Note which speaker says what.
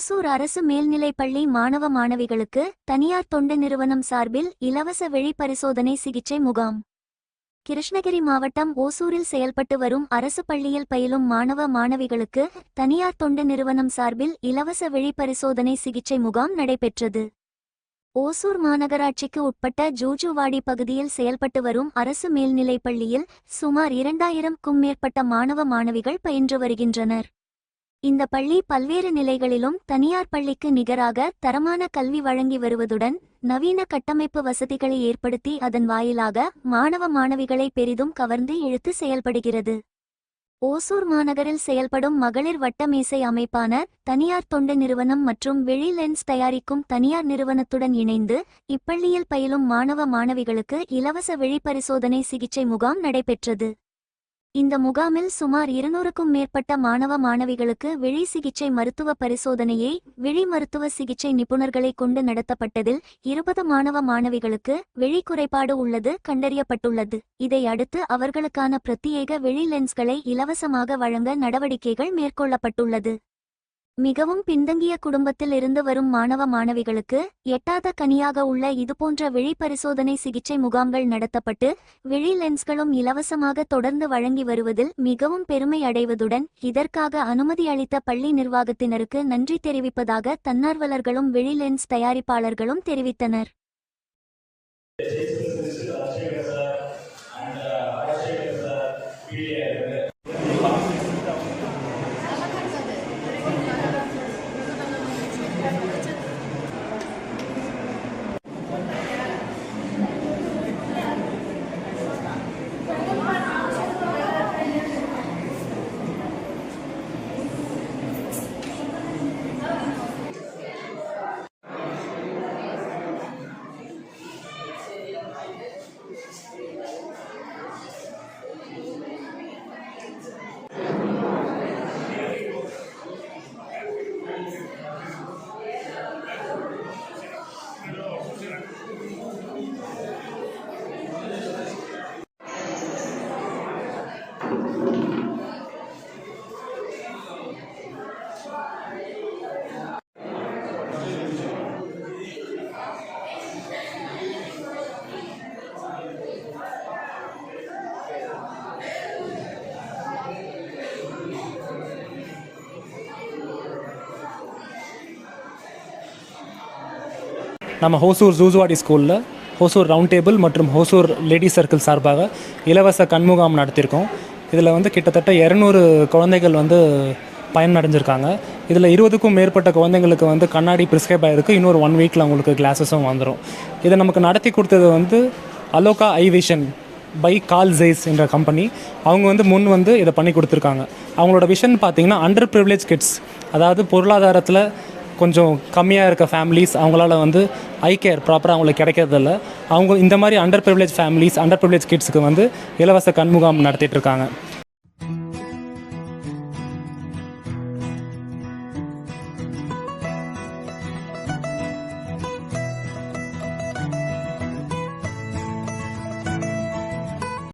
Speaker 1: ஓசூர் அரசு மேல்நிலைப்பள்ளி மாணவ மாணவிகளுக்கு தனியார் தொண்டு நிறுவனம் சார்பில் இலவச வெளி பரிசோதனை சிகிச்சை முகாம். கிருஷ்ணகிரி மாவட்டம் ஓசூரில் செயல்பட்டு வரும் அரசு பள்ளியில் பயிலும் மாணவ மாணவிகளுக்கு தனியார் தொண்டு நிறுவனம் சார்பில் இலவச வெளி பரிசோதனை சிகிச்சை முகாம் நடைபெற்றது. ஓசூர் மாநகராட்சிக்கு உட்பட்ட ஜூஜுவாடி பகுதியில் செயல்பட்டு வரும் அரசு மேல்நிலைப்பள்ளியில் சுமார் 2000க்கும் மேற்பட்ட மாணவ மாணவிகள் பயின்று வருகின்றனர். இந்த பள்ளி பல்வேறு நிலைகளிலும் தனியார் பள்ளிக்கு நிகராக தரமான கல்வி வழங்கி வருவதுடன் நவீன கட்டமைப்பு வசதிகளை ஏற்படுத்தி அதன் வாயிலாக மாணவ மாணவிகளை பெரிதும் கவர்ந்து இழுத்து செயல்படுகிறது. ஓசூர் மாநகரில் செயல்படும் மகளிர் வட்ட மேசை அமைப்பான தனியார் தொண்டு நிறுவனம் மற்றும் வெளி லென்ஸ் தயாரிக்கும் தனியார் நிறுவனத்துடன் இணைந்து இப்பள்ளியில் பயிலும் மாணவ மாணவிகளுக்கு இலவச வெளி பரிசோதனை சிகிச்சை முகாம் நடைபெற்றது. இந்த முகாமில் சுமார் 200க்கும் மேற்பட்ட மாணவ மாணவிகளுக்கு விழி சிகிச்சை மருத்துவ பரிசோதனையை விழி மருத்துவ சிகிச்சை நிபுணர்களை கொண்டு நடத்தப்பட்டதில் 20 மாணவ மாணவிகளுக்கு விழி குறைபாடு உள்ளது கண்டறியப்பட்டுள்ளது. இதை அடுத்து அவர்களுக்கான பிரத்யேக விழி லென்ஸ்களை இலவசமாக வழங்க நடவடிக்கைகள் மேற்கொள்ளப்பட்டுள்ளது. மிகவும் பின்தங்கிய குடும்பத்தில் இருந்து வரும் மாணவ மாணவிகளுக்கு எட்டாத கனியாக உள்ள இதுபோன்ற விழி பரிசோதனை சிகிச்சை முகாம்கள் நடத்தப்பட்டு விழி லென்ஸ்களும் இலவசமாக தொடர்ந்து வழங்கி வருவதில் மிகவும் பெருமை அடைவதுடன் இதற்காக அனுமதி அளித்த பள்ளி நிர்வாகத்தினருக்கு நன்றி தெரிவிப்பதாக தன்னார்வலர்களும் விழி லென்ஸ் தயாரிப்பாளர்களும் தெரிவித்தனர்.
Speaker 2: நம்ம ஹோசூர் ஜூஜுவாடி ஸ்கூலில் ஹோசூர் ரவுண்ட் டேபிள் மற்றும் ஹோசூர் லேடிஸ் சர்க்கிள் சார்பாக இலவச கண்முகாம் நடத்தியிருக்கோம். இதில் கிட்டத்தட்ட 200 குழந்தைகள் பயனடைஞ்சிருக்காங்க. இதில் 20க்கும் மேற்பட்ட குழந்தைங்களுக்கு கண்ணாடி ப்ரிஸ்கிரைப் ஆகிருக்கு. இன்னொரு 1 வீக்கில் அவங்களுக்கு கிளாஸஸும் வந்துடும். இதை நமக்கு நடத்தி கொடுத்தது அலோகா ஐ விஷன் பை கால் ஜெய்ஸ் என்ற கம்பெனி. அவங்க முன் இதை பண்ணி கொடுத்துருக்காங்க. அவங்களோட விஷன் பார்த்திங்கன்னா அண்டர் ப்ரிவிலேஜ் கிட்ஸ், அதாவது பொருளாதாரத்தில் கொஞ்சம் கம்மியாக இருக்க ஃபேமிலிஸ் அவங்களால ஐ கேர் ப்ராப்பராக அவங்களுக்கு கிடைக்கிறதில்ல. அவங்க இந்த மாதிரி under privilege families, under privilege கிட்ஸுக்கு இலவச கண்முகாம் நடத்திட்டு இருக்காங்க.